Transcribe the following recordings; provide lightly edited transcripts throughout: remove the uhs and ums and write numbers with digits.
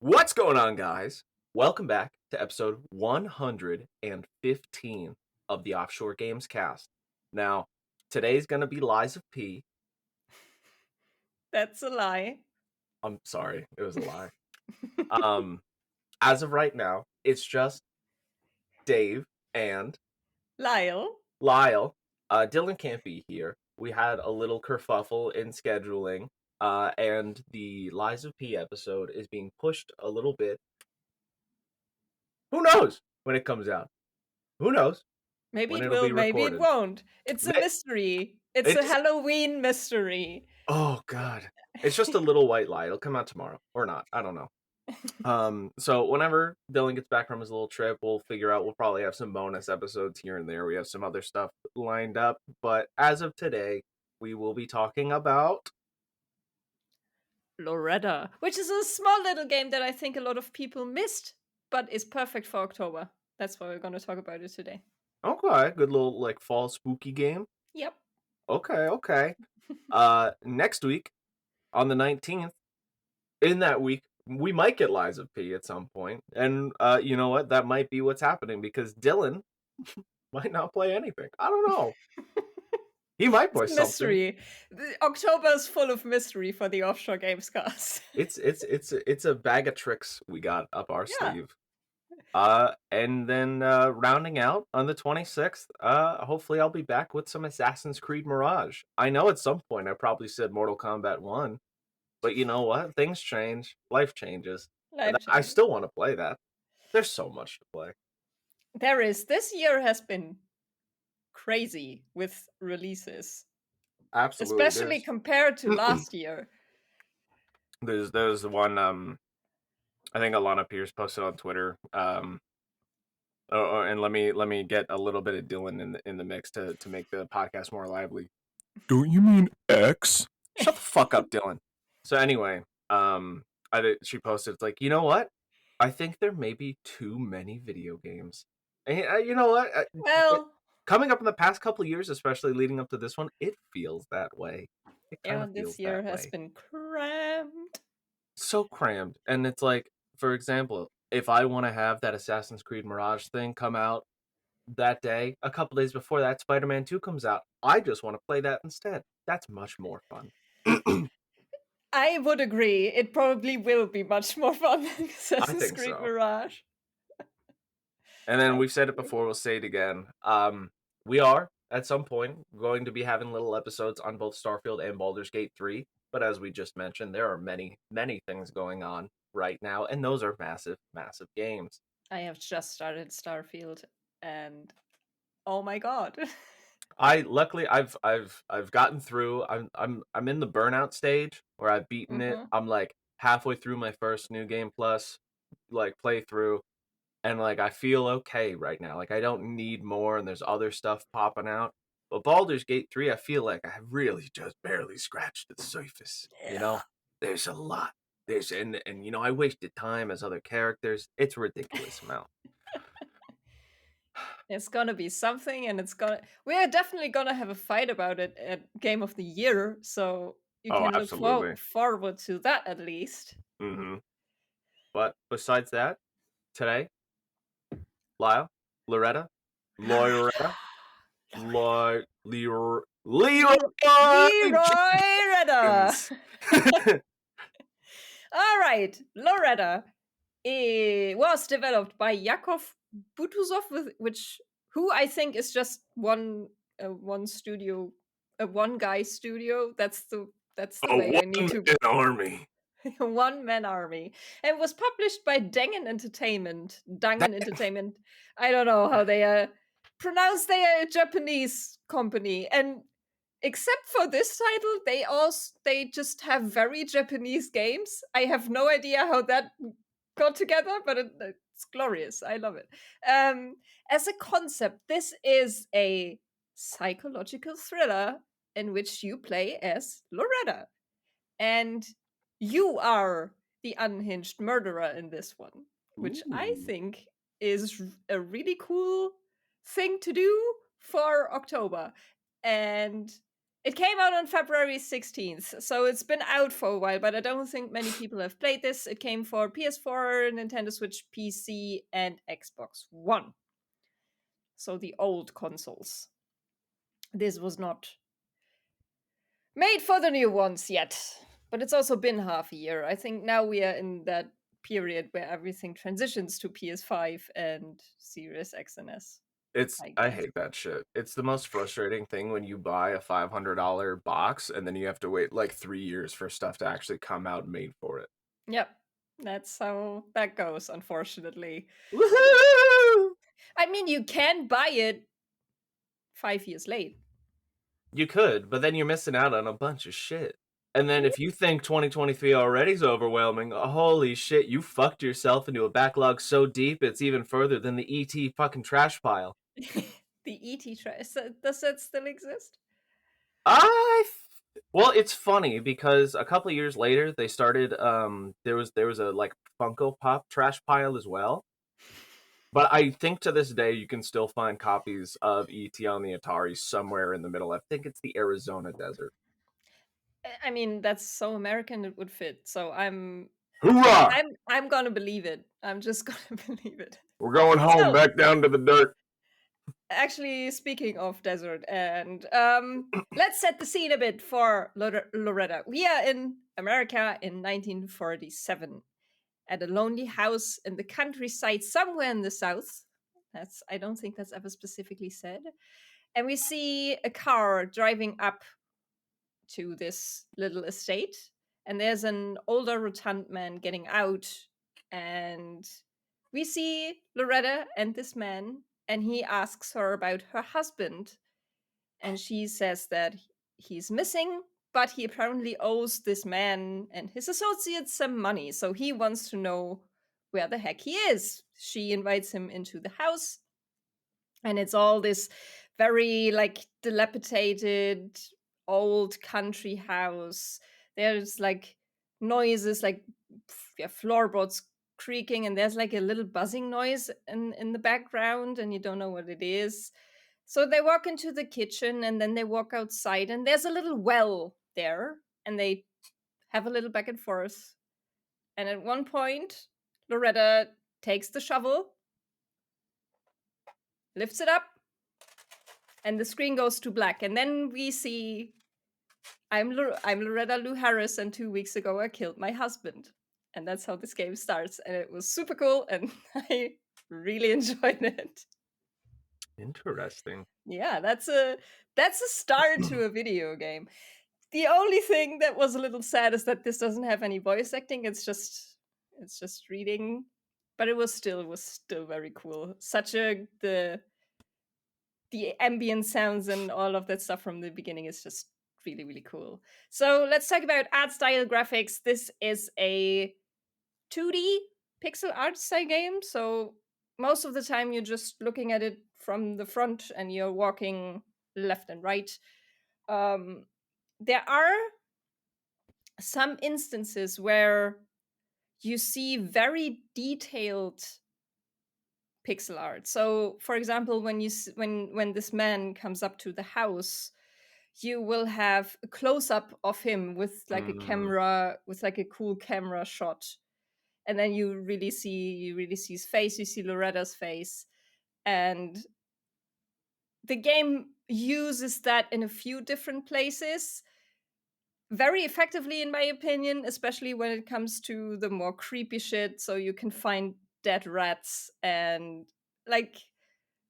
What's going on, guys? Welcome back to episode 115 of the Offshore Gamescast. Now, today's going to be Lies of P. That's a lie. I'm sorry, it was a lie. As of right now, it's just Dave and Lyle. Lyle. Dylan can't be here. We had a little kerfuffle in scheduling, and the Lies of P episode is being pushed a little bit. Who knows when it comes out? Who knows? Maybe When it it'll will, be maybe it recorded. won't. It's a mystery. It's a Halloween mystery. Oh God. It's just a little white lie. It'll come out tomorrow. Or not. I don't know. So whenever Dylan gets back from his little trip, we'll figure out we'll probably have some bonus episodes here and there. We have some other stuff lined up. But as of today, we will be talking about Loretta, which is a small little game that I think a lot of people missed, but is perfect for October. That's why we're going to talk about it today. okay, good little like fall spooky game. Yep. Okay. Next week on the 19th, in that week, we might get Lies of P at some point. And you know what? That might be what's happening because Dylan might not play anything. I don't know. He might play something. Mystery. October's full of mystery for the Offshore Gamescast. It's a bag of tricks we got up our sleeve. And then rounding out on the 26th, hopefully I'll be back with some Assassin's Creed Mirage. I know at some point I probably said Mortal Kombat 1, but you know what? Things change. Life changes. I still want to play that. There's so much to play. There is. This year has been crazy with releases. Absolutely. Especially compared to last year. There's one I think Alana Pierce posted on Twitter. And let me get a little bit of Dylan in the mix to make the podcast more lively. Don't you mean X? Shut the fuck up, Dylan. So anyway, she posted, it's like, you know what? I think there may be too many video games. And you know what? Well, coming up in the past couple of years, especially leading up to this one, it feels that way. This year has been crammed. So crammed. And it's like, for example, if I want to have that Assassin's Creed Mirage thing come out that day, a couple days before that Spider-Man 2 comes out, I just want to play that instead. That's much more fun. I would agree. It probably will be much more fun than Assassin's Creed Mirage. And then we've said it before, we'll say it again. We are, at some point, going to be having little episodes on both Starfield and Baldur's Gate 3. But as we just mentioned, there are many, many things going on right now, and those are massive, massive games. I have just started Starfield, and oh my god! Luckily I've gotten through. I'm in the burnout stage where I've beaten it. I'm like halfway through my first New Game Plus like playthrough, and like I feel okay right now. Like I don't need more, and there's other stuff popping out. But Baldur's Gate 3, I feel like I really just barely scratched the surface. Yeah. You know, there's a lot. And you know, I wasted time as other characters. It's a ridiculous amount. It's gonna be something, and we are definitely gonna have a fight about it at Game of the Year, so you can look forward to that at least. Mm-hmm. But besides that, today, Loretta, Loretta. All right, Loretta was developed by Yakov Butuzoff, who I think is just one studio, a one guy studio. That's the way I need to. Army. One-man army. And was published by Dangan Entertainment. I don't know how they are pronounced. They are a Japanese company. And except for this title, they just have very Japanese games. I have no idea how that got together, but it's glorious. I love it. As a concept, this is a psychological thriller in which you play as Loretta. And you are the unhinged murderer in this one, which I think is a really cool thing to do for October. And It came out on February 16th, so it's been out for a while, but I don't think many people have played this. It came for PS4, Nintendo Switch, PC, and Xbox One. So the old consoles. This was not made for the new ones yet, but it's also been half a year. I think now we are in that period where everything transitions to PS5 and Series X and S, I I guess. hate that shit. It's the most frustrating thing when you buy a $500 box and then you have to wait like 3 years for stuff to actually come out made for it. Yep, that's how that goes, unfortunately. Woohoo! I mean, you can buy it 5 years late. You could, but then you're missing out on a bunch of shit. And then if you think 2023 already is overwhelming, holy shit, you fucked yourself into a backlog so deep it's even further than the ET fucking trash pile. The ET trash. Does that still exist? I well, it's funny because a couple of years later they started there was a like Funko Pop trash pile as well. But I think to this day you can still find copies of ET on the Atari somewhere in the middle. I think it's the Arizona desert. I mean, that's so American it would fit. So Hoorah! I'm gonna believe it. I'm just gonna believe it. We're going home So, back down to the dirt. actually, speaking of desert, and let's set the scene a bit for Loretta. We are in America in 1947 at a lonely house in the countryside somewhere in the south. I don't think that's ever specifically said. And we see a car driving up to this little estate, and there's an older rotund man getting out, and we see Loretta and this man, and he asks her about her husband, and she says that he's missing, but he apparently owes this man and his associates some money, so he wants to know where the heck he is. She invites him into the house, and it's all this very like dilapidated old country house. There's like noises like yeah, floorboards creaking, and there's like a little buzzing noise in the background, and you don't know what it is. So they walk into the kitchen, and then they walk outside, and there's a little well there, and they have a little back and forth. And at one point, Loretta takes the shovel, lifts it up, and the screen goes to black. And then we see I'm Loretta Lou Harris, and 2 weeks ago I killed my husband. And that's how this game starts. And it was super cool, and I really enjoyed it. Interesting. Yeah, that's a start to a video game. The only thing that was a little sad is that this doesn't have any voice acting. It's just reading, but it was still very cool. Such a the ambient sounds and all of that stuff from the beginning is just really, really cool. So let's talk about art style graphics. This is a 2D pixel art style game. So most of the time you're just looking at it from the front and you're walking left and right. There are some instances where you see very detailed pixel art. So, for example, when this man comes up to the house, you will have a close up of him with like a Mm. camera, with like a cool camera shot, and then you really see his face. You see Loretta's face, and the game uses that in a few different places very effectively, in my opinion, especially when it comes to the more creepy shit. So you can find dead rats and like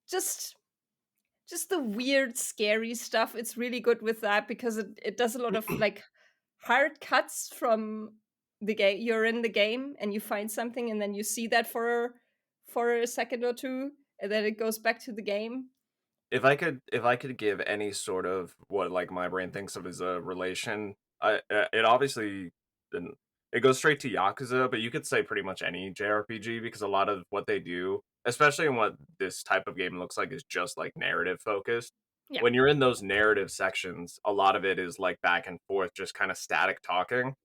just just the weird scary stuff. It's really good with that because it does a lot of like hard cuts from the game. You're in the game and you find something, and then you see that for a second or two, and then it goes back to the game. If I could give any sort of what like my brain thinks of as a relation, it obviously didn't it goes straight to Yakuza, but you could say pretty much any JRPG because a lot of what they do, especially in what this type of game looks like, is just like narrative focused. Yeah. When you're in those narrative sections, a lot of it is like back and forth, just kind of static talking.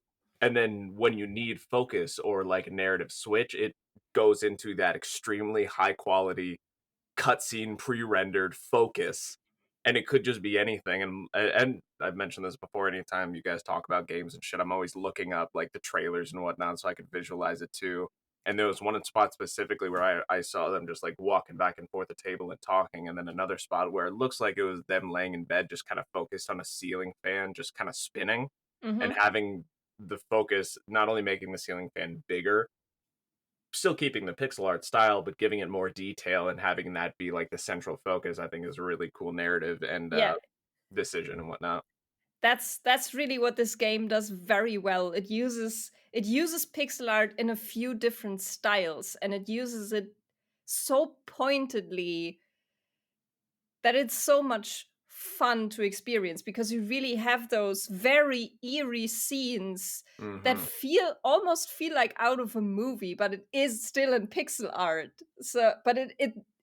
And then when you need focus or like narrative switch, it goes into that extremely high quality cutscene pre-rendered focus, and it could just be anything. And I've mentioned this before. Anytime you guys talk about games and shit, I'm always looking up like the trailers and whatnot so I could visualize it too. And there was one spot specifically where I saw them just like walking back and forth the table and talking, and then another spot where it looks like it was them laying in bed, just kind of focused on a ceiling fan, just kind of spinning, and Mm-hmm. having the focus not only making the ceiling fan bigger, still keeping the pixel art style, but giving it more detail and having that be like the central focus, I think is a really cool narrative and Yeah, decision and whatnot. that's really what this game does very well. It uses pixel art in a few different styles, and it uses it so pointedly that it's so much fun to experience, because you really have those very eerie scenes that Hmm. almost feel like out of a movie, but it is still in pixel art. So but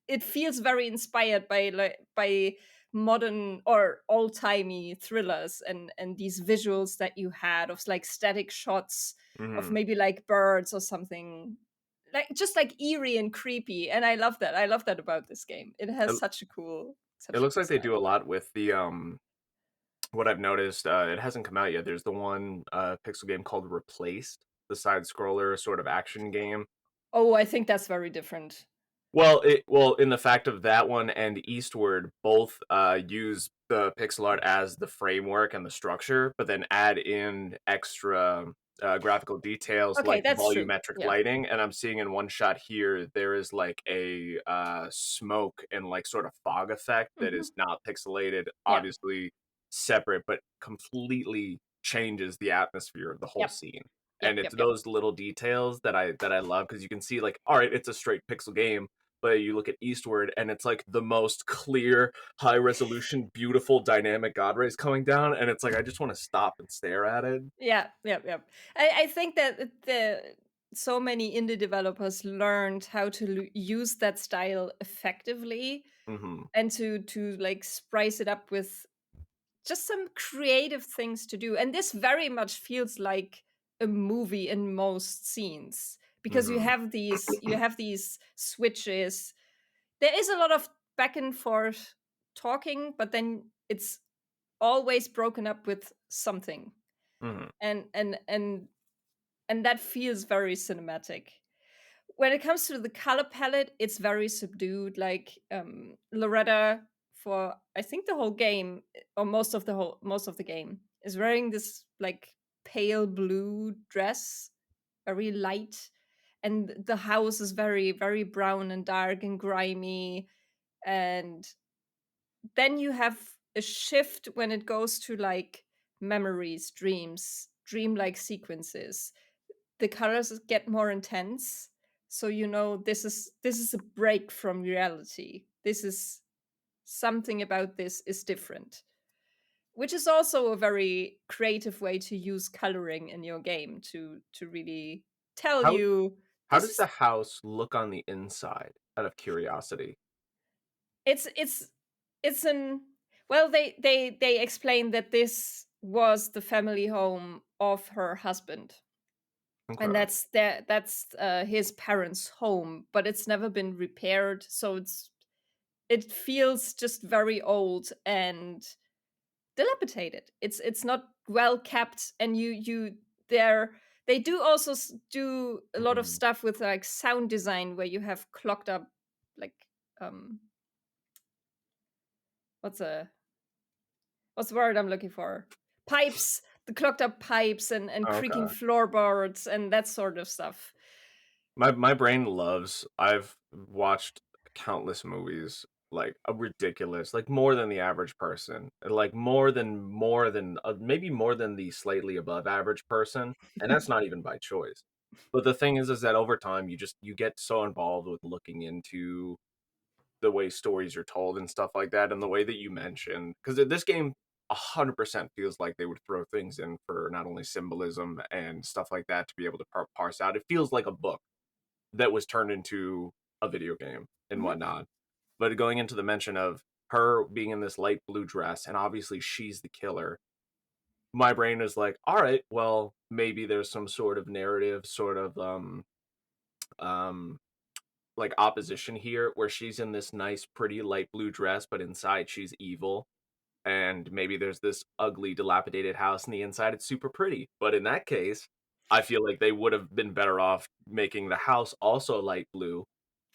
it feels very inspired by modern or old-timey thrillers, and these visuals that you had of like static shots of Hmm. maybe like birds or something, like just like eerie and creepy. And I love that about this game. It has It, it such a looks cool like they style. do a lot with the what I've noticed. It hasn't come out yet. There's the one pixel game called Replaced, the side scroller sort of action game. Oh, I think that's very different. Well, in the fact of that one and Eastward, both use the pixel art as the framework and the structure, but then add in extra graphical details Okay, like the that's true. volumetric Yeah. lighting. And I'm seeing in one shot here there is like a smoke and like sort of fog effect that Hmm. is not pixelated, Yeah. obviously separate, but completely changes the atmosphere of the whole Yep. scene. And Yep. it's Yep. Yep. those little details that I love, because you can see like, all right, it's a straight pixel game, but you look at Eastward and it's like the most clear, high resolution, beautiful, dynamic god rays coming down, and it's like I just want to stop and stare at it. Yeah. Yep. Yep. I think that the so many indie developers learned how to use that style effectively, Hmm. and to like spice it up with just some creative things to do. And this very much feels like a movie in most scenes, because you Hmm. have these switches. There is a lot of back and forth talking, but then it's always broken up with something. Hmm. And that feels very cinematic. When it comes to the color palette, it's very subdued. Like Loretta, for I think the whole game, or most of the game, is wearing this like pale blue dress, very light, and the house is very very brown and dark and grimy. And then you have a shift when it goes to like memories, dreams, dreamlike sequences. The colors get more intense, so this is a break from reality. This is something about this is different, which is also a very creative way to use coloring in your game to really tell How you how this does is the house look on the inside? Out of curiosity. it's an well, they explain that this was the family home of her husband, and Okay. that's his parents' home, but it's never been repaired, so it feels just very old and dilapidated. It's not well kept, and they're they do also do a lot of Hmm. stuff with like sound design, where you have clogged up like um what's a what's the word I'm looking for? Pipes, the clogged up pipes, and creaking Okay. floorboards and that sort of stuff. My brain loves. I've watched countless movies, like a ridiculous, like more than the average person, like more than maybe more than the slightly above average person, and that's not even by choice. But the thing is that over time you get so involved with looking into the way stories are told and stuff like that, and the way that you mentioned, because this game 100% feels like they would throw things in for not only symbolism and stuff like that to be able to parse out. It feels like a book that was turned into a video game and Mhm. whatnot. But going into the mention of her being in this light blue dress, and obviously she's the killer, my brain is like, all right, well, maybe there's some sort of narrative, sort of um like opposition here, where she's in this nice, pretty light blue dress, but inside she's evil. And maybe there's this ugly, dilapidated house, and the inside it's super pretty. But in that case, I feel like they would have been better off making the house also light blue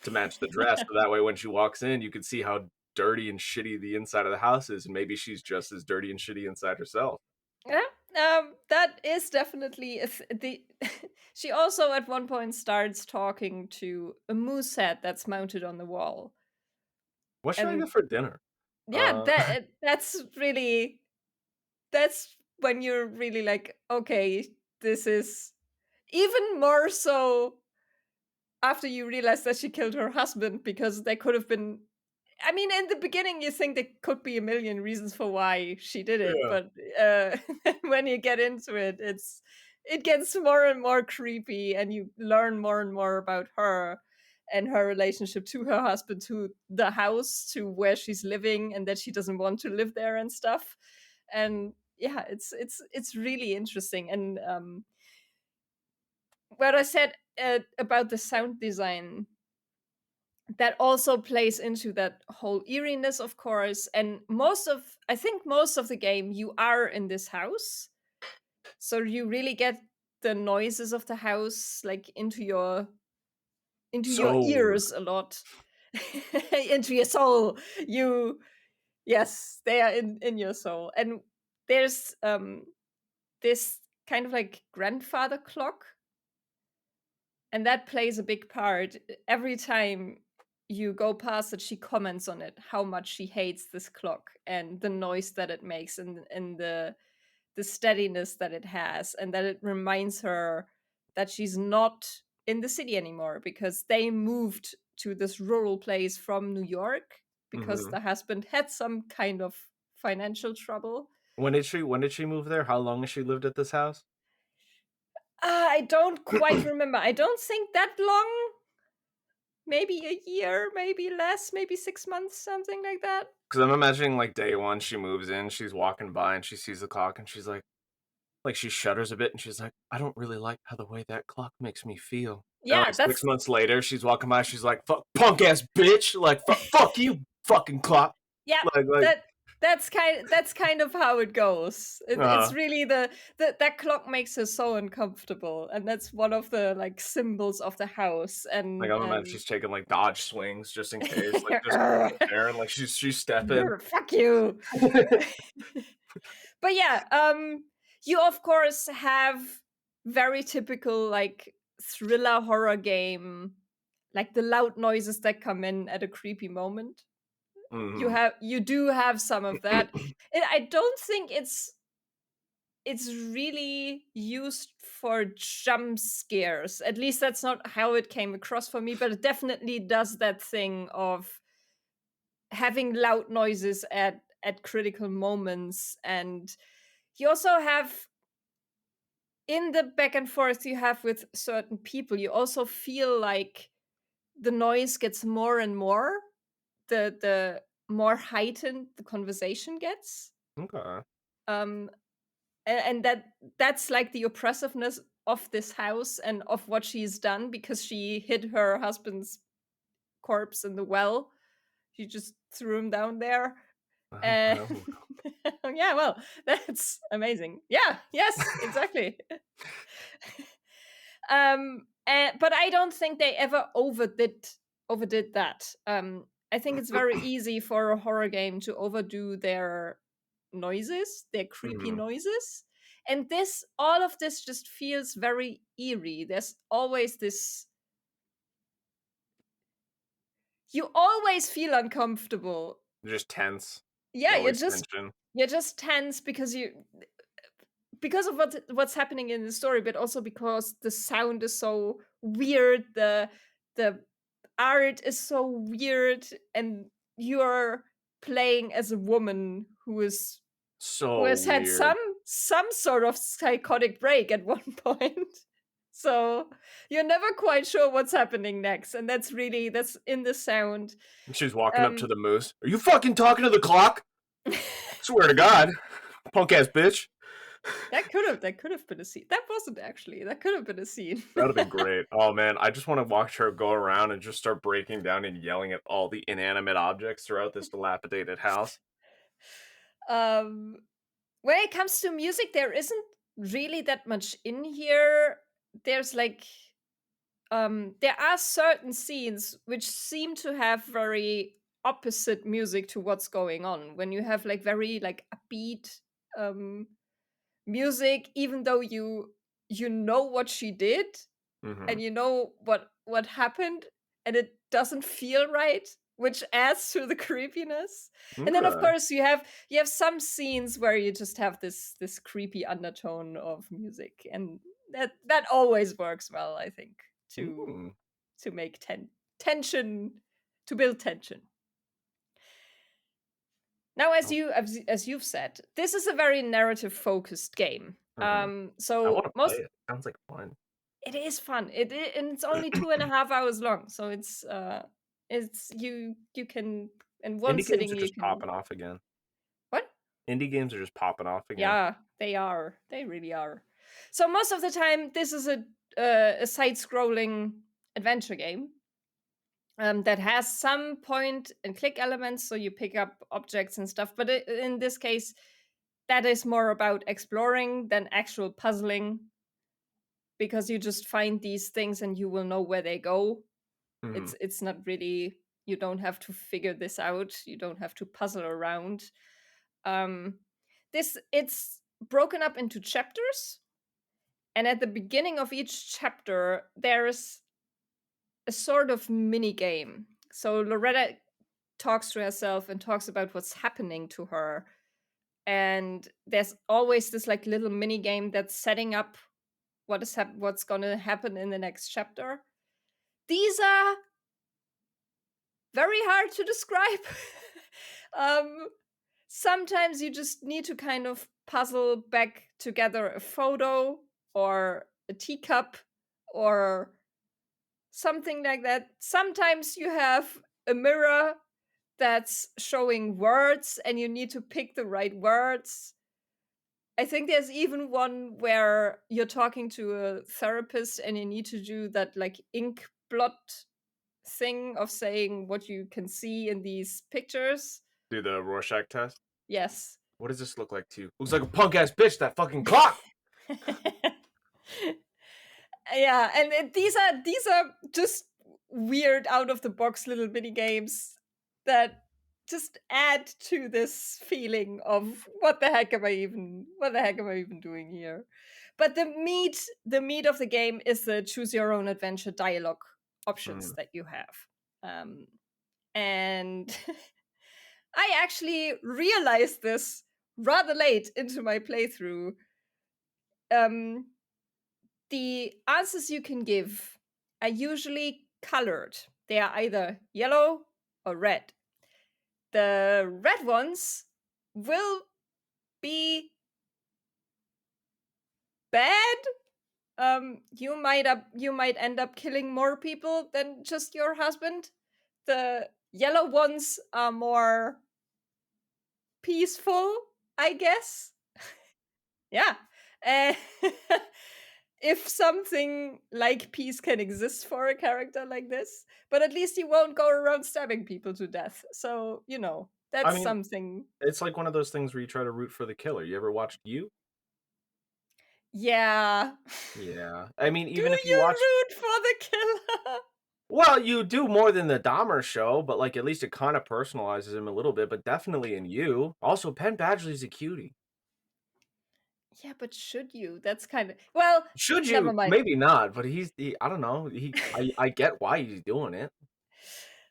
to match the dress. So that way, when she walks in, you can see how dirty and shitty the inside of the house is, and maybe she's just as dirty and shitty inside herself. Yeah, that is definitely the. She also at one point starts talking to a moose head that's mounted on the wall, What should I and get for dinner? yeah, that's really that's when you're really like, okay, this is even more so after you realize that she killed her husband, because they could have been. I mean, in the beginning, you think there could be a million reasons for why she did it, Yeah. but when you get into it, it gets more and more creepy, and you learn more and more about her and her relationship to her husband, to the house, to where she's living, and that she doesn't want to live there and stuff. And yeah, it's really interesting. And what I said about the sound design, that also plays into that whole eeriness, of course. And I think most of the game, you are in this house, so you really get the noises of the house like into your So ears a lot, into your soul. Yes, they are in your soul. And there's this kind of like grandfather clock, and that plays a big part. Every time you go past it, she comments on it, how much she hates this clock and the noise that it makes, and the steadiness that it has, and that it reminds her that she's not in the city anymore, because they moved to this rural place from New York because mhm. the husband had some kind of financial trouble. When did she move there? How long has she lived at this house? I don't quite remember. I don't think that long. Maybe a year, maybe less, maybe 6 months, something like that. Because I'm imagining like day one, she moves in, she's walking by and she sees the clock and she's like she shudders a bit and she's like, I don't really like how the way that clock makes me feel. And Yeah, like 6 months later, she's walking by, she's like, fuck, punk ass bitch, like fuck you, fucking clock, yeah, like that that's kind of how it goes. It's really that clock makes her so uncomfortable, and that's one of the like symbols of the house. like And I'm imagining she's taking like dodge swings just in case, like just right there, and like she's stepping. fuck you. But yeah, you of course have very typical like thriller horror game, like the loud noises that come in at a creepy moment. Hmm. You do have some of that. And I don't think it's really used for jump scares. At least that's not how it came across for me, but it definitely does that thing of having loud noises at critical moments. And you also have, in the back and forth you have with certain people, you also feel like the noise gets more and more, the more heightened the conversation gets. Okay. um and that's like the oppressiveness of this house and of what she's done, because she hid her husband's corpse in the well. She just threw him down there. Oh, And oh. yeah, well, that's amazing. Yeah, yes, exactly. But I don't think they ever overdid that. I think it's very easy for a horror game to overdo their noises, their creepy Mhm. noises. And all of this just feels very eerie. There's always this, you always feel uncomfortable. Just tense. Yeah, Always tension. you're just tense because of what's happening in the story, but also because the sound is so weird, the art is so weird, and you're playing as a woman who So has had weird. some sort of psychotic break at one point. So you're never quite sure what's happening next, and that's in the sound. She's walking up to Um, the moose. Are you fucking talking to the clock? Swear to God, punk ass bitch. That could have been a scene. That wasn't actually. That could have been a scene. That would've been great. Oh, man, I just wanna watch her go around and just start breaking down and yelling at all the inanimate objects throughout this dilapidated house. um, when it comes to music, there isn't really that much in here. There's like there are certain scenes which seem to have very opposite music to what's going on. When you have like very like upbeat um music, even though you know what she did and Mhm. you know what happened, and it doesn't feel right, which adds to the creepiness. And then of Okay. course you have some scenes where you just have this creepy undertone of music, and that always works well, I think, to Mm. make tension, to build tension. Now, Oh, as you've said, this is a very narrative focused game. mhm. I So wanna play most it. Sounds like fun. it is fun. And it's only 2.5 hours long, so it's you can, in one Indie games sitting are you just can. popping off again. What? Indie games are just popping off again. Yeah, they are. They really are. So most of the time, this is a side scrolling adventure game that has some point and click elements, so you pick up objects and stuff. But in this case, that is more about exploring than actual puzzling, because you just find these things and you will know where they go. Mhm. It's not really, you don't have to figure this out. You don't have to puzzle around. Um, this it's broken up into chapters, and at the beginning of each chapter, there's a sort of mini game. So Loretta talks to herself and talks about what's happening to her, and there's always this like little mini game that's setting up what's going to happen in the next chapter. These are very hard to describe. um, Sometimes you just need to kind of puzzle back together a photo or a teacup or something like that. Sometimes you have a mirror that's showing words and you need to pick the right words. I think there's even one where you're talking to a therapist and you need to do that like ink blot thing of saying what you can see in these pictures. Do the Rorschach test. Yes. What does this look like to you? Looks like a punk ass bitch, that fucking clock! Yeah, and these are just weird out of the box little mini games that just add to this feeling of what the heck am I even doing here. But the meat of the game is the choose your own adventure dialogue options Mm. that you have. And I actually realized this rather late into my playthrough. um the answers you can give are usually colored. They are either yellow or red. The red ones will be bad. You might end up killing more people than just your husband. The yellow ones are more peaceful, I guess. Yeah. Uh, if something like peace can exist for a character like this, but at least he won't go around stabbing people to death. So, I that's mean, something. it's like one of those things where you try to root for the killer. You ever watched You? Yeah. Yeah. I mean, Do even if you you watch root for the killer? well, you do more than the Dahmer show, but, like, at least it kinda personalizes him a little bit, but definitely in You. Also, Penn Badgley's a cutie. Yeah, but should you? That's kind of, well, Should never you? mind. Maybe not, but I don't know, I get why he's doing it,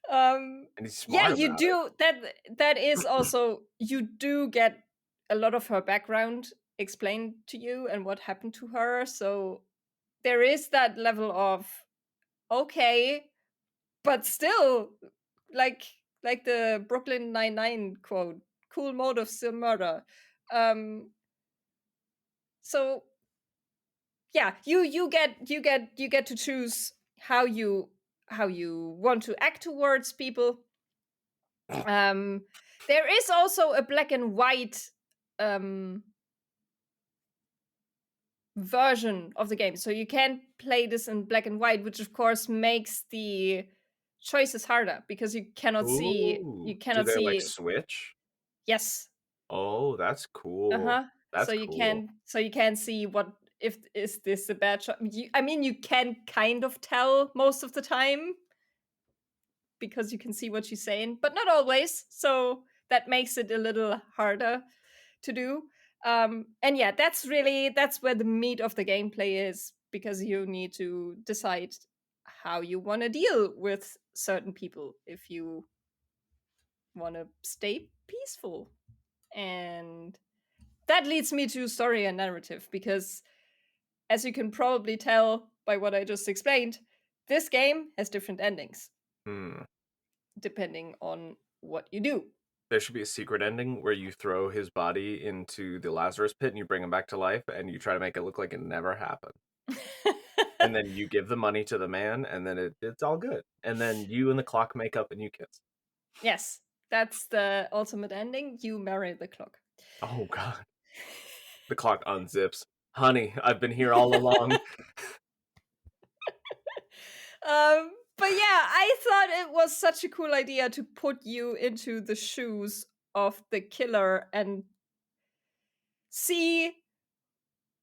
Um, and he's yeah, smart you about it. do. That is also, you do get a lot of her background explained to you and what happened to her. So there is that level of, okay, but still, like the Brooklyn 99 quote, cool motive, still murder. Um, so yeah, you get to choose how you want to act towards people. Um, there is also a black and white um version of the game. So you can't play this in black and white, which of course makes the choices harder because Ooh. you Do cannot they, like, see. switch? Yes. Oh, that's cool. Uh-huh. That's cool. So you can see what if is this a bad choice. I mean you can kind of tell most of the time because you can see what she's saying, but not always. So that makes it a little harder to do. And yeah, that's where the meat of the gameplay is because you need to decide how you want to deal with certain people if you want to stay peaceful. And that leads me to story and narrative because, as you can probably tell by what I just explained, this game has different endings Hmm. depending on what you do. There should be a secret ending where you throw his body into the Lazarus pit and you bring him back to life and you try to make it look like it never happened. And then you give the money to the man and then it's all good. And then you and the clock make up and you kiss. Yes, that's the ultimate ending. You marry the clock. Oh god. The clock unzips. Honey, I've been here all along. But yeah, I thought it was such a cool idea to put you into the shoes of the killer and see,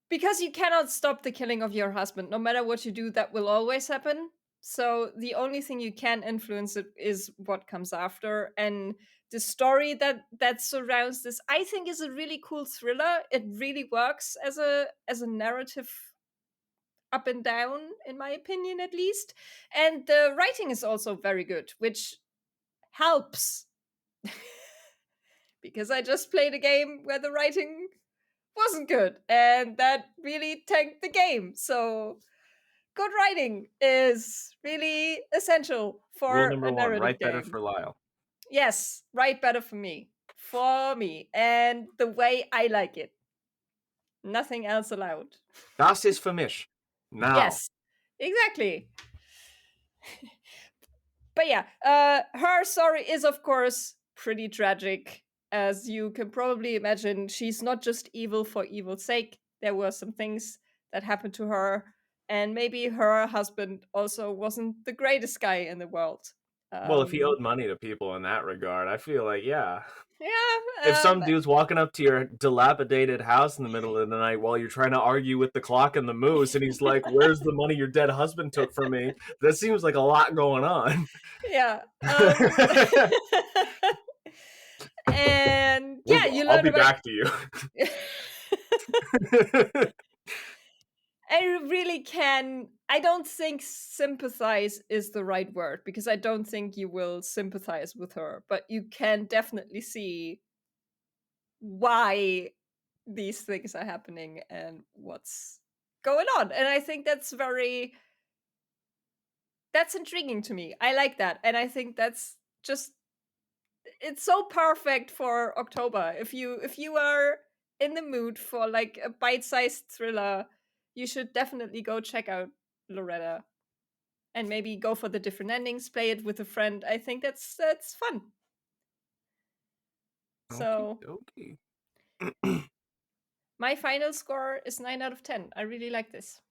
because you cannot stop the killing of your husband. No matter what you do, that will always happen. So the only thing you can influence it is what comes after. And the story that surrounds this, I think, is a really cool thriller. It really works as a narrative up and down, in my opinion, at least. And the writing is also very good, which helps because I just played a game where the writing wasn't good, and that really tanked the game. So, good writing is really essential Rule for number a one, narrative write better game. for Lyle. Yes, write better for me. For me. And the way I like it. Nothing else allowed. Das ist für mich. Now. Yes, exactly. But yeah, her story is, of course, pretty tragic. As you can probably imagine, she's not just evil for evil's sake. There were some things that happened to her, and maybe her husband also wasn't the greatest guy in the world. Well, if he Um, owed money to people in that regard, I feel like, yeah. If yeah, some dude's walking up to your dilapidated house in the middle of the night while you're trying to argue with the clock and the moose, and he's like, "Where's the money your dead husband took from me?" That seems like a lot going on. yeah. And yeah, you I'll learn be about. back to you. I really can. I don't think sympathize is the right word because I don't think you will sympathize with her, but you can definitely see why these things are happening and what's going on. And I think that's intriguing to me. I like that. And I think that's just it's so perfect for October. If you are in the mood for like a bite-sized thriller, you should definitely go check out Loretta and maybe go for the different endings, play it with a friend. I think that's fun. Okie So dokie. my final score is 9 out of 10. I really like this.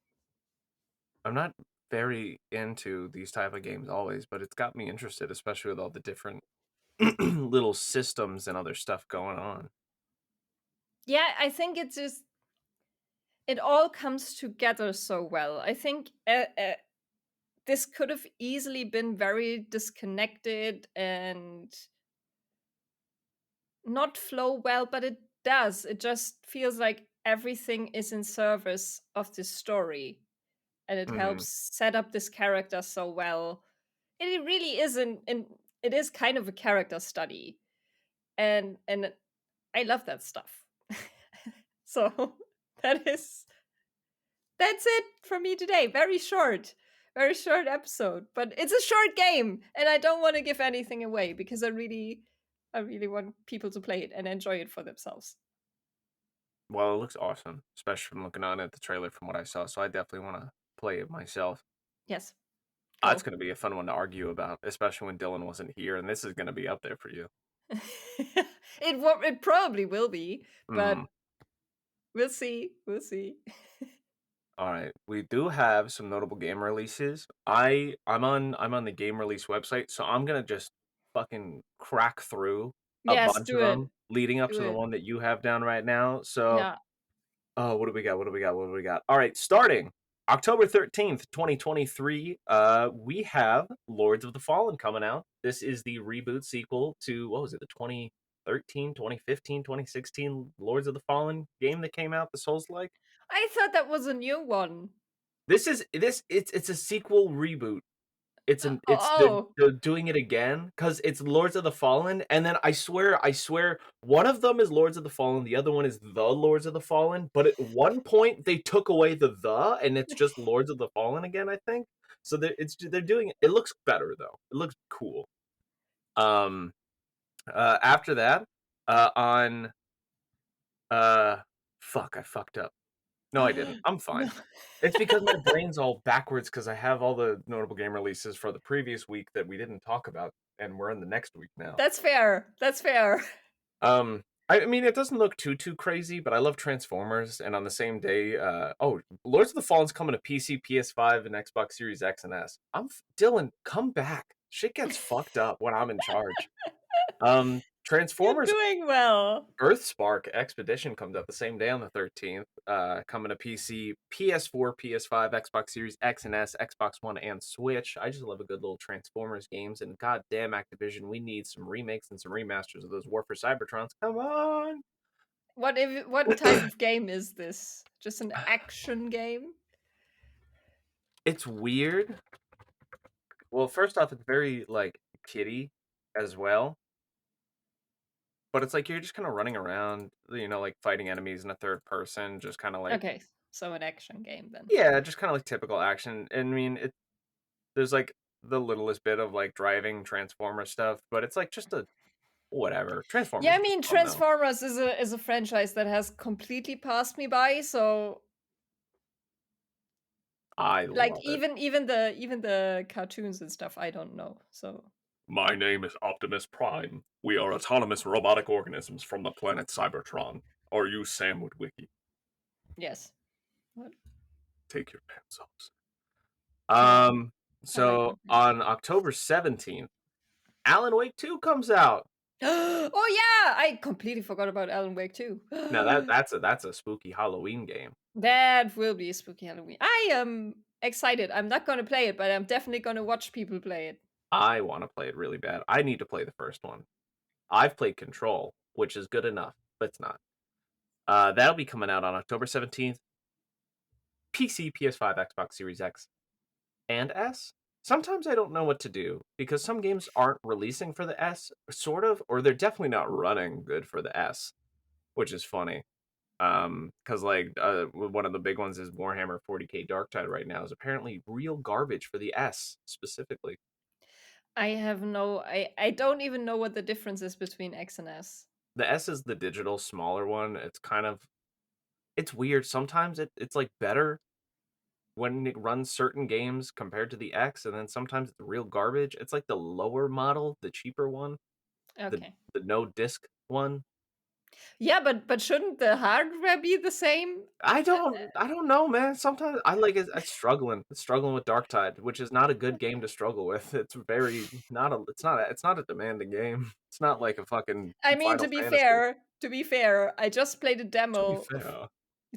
I'm not very into these type of games always, but it's got me interested, especially with all the different little systems and other stuff going on. Yeah, I think it's just it all comes together so well. I think this could have easily been very disconnected and not flow well, but it does. It just feels like everything is in service of this story, and it Hmm. helps set up this character so well. It really isn't, and it is kind of a character study, and I love that stuff. So that is that's it for me today. Very short episode, but it's a short game, and I don't want to give anything away because I really want people to play it and enjoy it for themselves. Well, it looks awesome, especially from looking on at the trailer from what I saw. So I definitely want to play it myself. Yes, It's go. going to be a fun one to argue about, especially when Dylan wasn't here, and this is going to be up there for you. It probably will be, Hmm. but we'll see. We'll see. All right, we do have some notable game releases. I'm on the game release website, so I'm gonna just fucking crack through a Yes, bunch do of it. them leading up Do to the it. one that you have down right now. So, Yeah. oh, what do we got? What do we got? What do we got? All right, starting October 13th, 2023, we have Lords of the Fallen coming out. This is the reboot sequel to what was it, the 2013, 2015, 2016 Lords of the Fallen game that came out, the Souls-like? I thought that was a new one. It's a sequel reboot. It's Oh. they're doing it again because it's Lords of the Fallen, and then I swear one of them is Lords of the Fallen, the other one is the Lords of the Fallen. But at one point they took away the, and it's just Lords of the Fallen again, I think. So they're doing it. It looks better though. It looks cool. Um, after that, on uh, fuck, I fucked up. No, I didn't. I'm No. fine. It's because my brain's all backwards because I have all the notable game releases for the previous week that we didn't talk about, and we're in the next week now. That's fair. That's fair. I mean, it doesn't look too crazy, but I love Transformers, and on the same day, Lords of the Fallen's coming to PC, PS5, and Xbox Series X and S. Dylan, come back. Shit gets fucked up when I'm in charge. You're Transformers doing well. Earthspark Expedition comes out the same day on the 13th, coming to PC, PS4, PS5, Xbox Series X and S, Xbox One, and Switch. I just love a good little Transformers games, and goddamn Activision, we need some remakes and some remasters of those War for Cybertrons. Come on! What type of game is this? Just an action game? It's weird. Well, first off, it's very, like, kiddie as well. But it's like you're just kind of running around, like fighting enemies in a third person, just kind of like, Okay, so an action game then. yeah, just kind of like typical action. And I mean, there's like the littlest bit of like driving Transformer stuff, but it's like just a whatever. Yeah, Transformers I is just mean fun though. Transformers is a franchise that has completely passed me by, so I like love it. even the cartoons and stuff I don't know. So My name is Optimus Prime. We are autonomous robotic organisms from the planet Cybertron. Are you Sam Witwicky? yes. What? Take your pants off. Yeah, I like my So pants. on October 17th, Alan Wake 2 comes out. Oh yeah, I completely forgot about Alan Wake too. Now that's a spooky Halloween game. That will be a spooky Halloween. I am excited. I'm not going to play it, but I'm definitely going to watch people play it. I want to play it really bad. I need to play the first one. I've played Control, which is good enough, but it's not. That'll be coming out on October 17th. PC, PS5, Xbox Series X, and S. Sometimes I don't know what to do because some games aren't releasing for the S, sort of, or they're definitely not running good for the S, which is funny. Because like one of the big ones is Warhammer 40k Darktide right now is apparently real garbage for the S specifically. I don't even know what the difference is between X and S. The S is the digital smaller one. It's weird. Sometimes it's like better when it runs certain games compared to the X, and then sometimes it's real garbage. It's like the lower model, the cheaper one, the Okay. the no disc one. Yeah, but shouldn't the hardware be the same? I don't know, man. Sometimes I like it's struggling with Darktide, which is not a good game to struggle with. It's very not a it's not a demanding game. It's not like a fucking I mean, Final Fantasy. to be fair, I just played a To be demo. fair,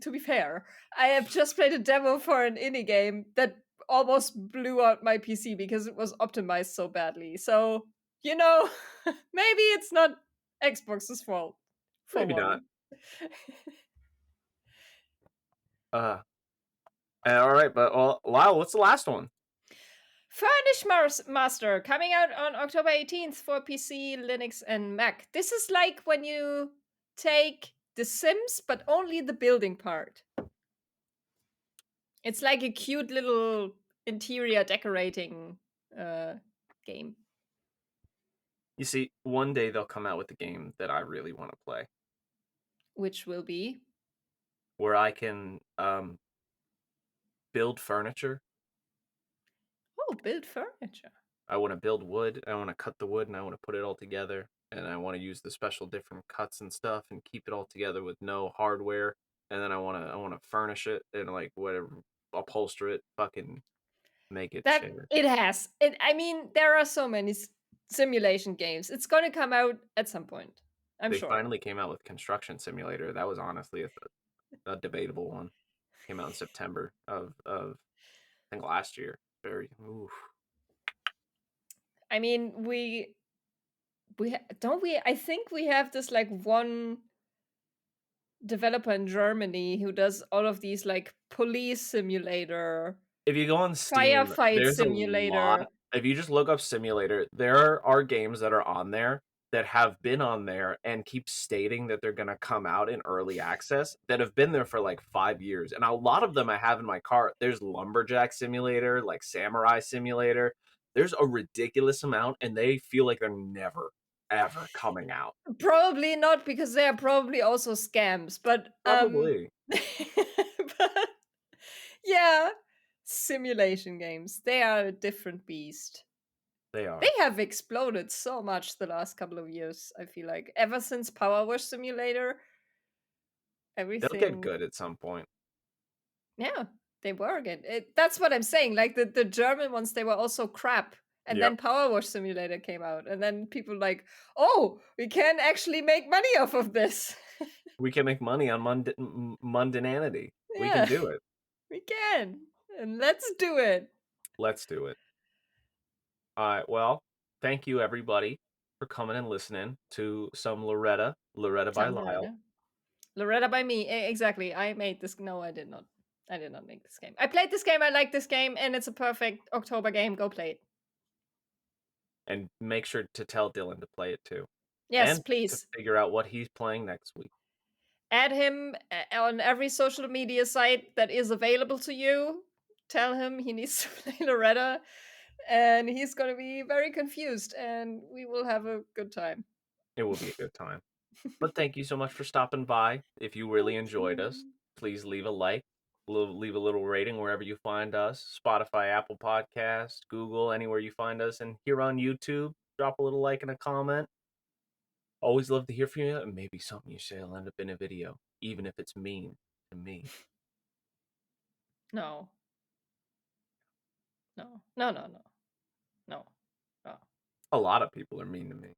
To be fair, I have just played a demo for an indie game that almost blew out my PC because it was optimized so badly. So, you know, maybe it's not Xbox's fault for maybe not. one. Uh, all right, but well, Lyle, what's the last one? Master coming out on October 18th for PC, Linux, and Mac. This is like when you take The Sims, but only the building part. It's like a cute little interior decorating game. You see, one day they'll come out with a game that I really want to play, Which will be. where I can build furniture. Oh, build furniture. I want to build wood. I want to cut the wood and I want to put it all together. And I want to use the special different cuts and stuff and keep it all together with no hardware. and then I wanna furnish it and like whatever, upholster it, fucking make it That chair. it has. I mean, there are so many simulation games. It's gonna come out at some point. I'm They sure. finally came out with Construction Simulator. That was honestly a debatable one. Came out in September of I think last year. Very oof. I mean, don't we? I think we have this like one developer in Germany who does all of these like police simulator, If you go on Steam, firefight there's a lot. simulator. If you just look up simulator, there are games that are on there that have been on there and keep stating that they're going to come out in early access that have been there for like 5 years. And a lot of them I have in my cart. There's Lumberjack Simulator, like Samurai Simulator. There's a ridiculous amount, and they feel like they're never, ever coming out. Probably not because they are probably also scams, but Probably. but yeah, simulation games. They are a different beast. They They are. have exploded so much the last couple of years, I feel like. Ever since Power Wash Simulator, They'll get everything. good at some point. Yeah, they were again. That's what I'm saying. Like the German ones, they were also crap. And Yep. then Power Wash Simulator came out. And then people like, oh, we can actually make money off of this. We can make money on mundanity. We can Yeah, do it. we can. And let's do it. Let's do it. All right. Well, thank you everybody for coming and listening to some Loretta by Some Lyle. Loretta. Loretta by me. Exactly. I made this. No, I did not. I did not make this game. I played this game. I like this game. And it's a perfect October game. Go play it. And make sure to tell Dylan to play it too. Yes, And to please. figure out what he's playing next week. Add him on every social media site that is available to you. Tell him he needs to play Loretta, and he's going to be very confused, and we will have a good time. It will be a good time. But thank you so much for stopping by. If you really Thank enjoyed us, you. please leave a like, leave a little rating wherever you find us. Spotify, Apple Podcast, Google, anywhere you find us. And here on YouTube, drop a little like and a comment. Always love to hear from you, and maybe something you say will end up in a video, even if it's mean to me. No. No. No, no, no. No. No. A lot of people are mean to me.